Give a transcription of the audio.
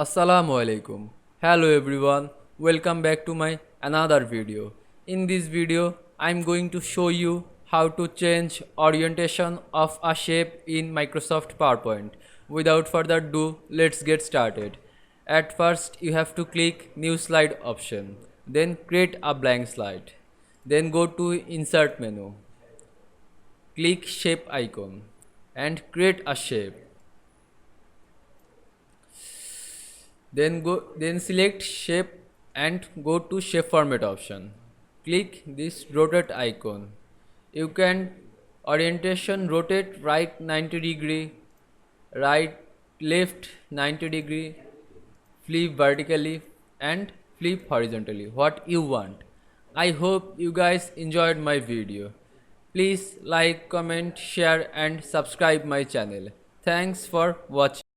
Assalamu Walaikum. Hello everyone. Welcome back to my another video. In this video, I'm going to show you how to change orientation of a shape in Microsoft PowerPoint. Without further ado, let's get started. At first, you have to click New Slide option. Then create a blank slide. Then go to Insert menu. Click Shape icon and create a shape. Then select shape and go to shape format option. Click this rotate icon. You can orientation rotate right 90 degree, right left 90 degree, flip vertically and flip horizontally, what you want. I hope you guys enjoyed my video. Please like, comment, share and subscribe my channel. Thanks for watching.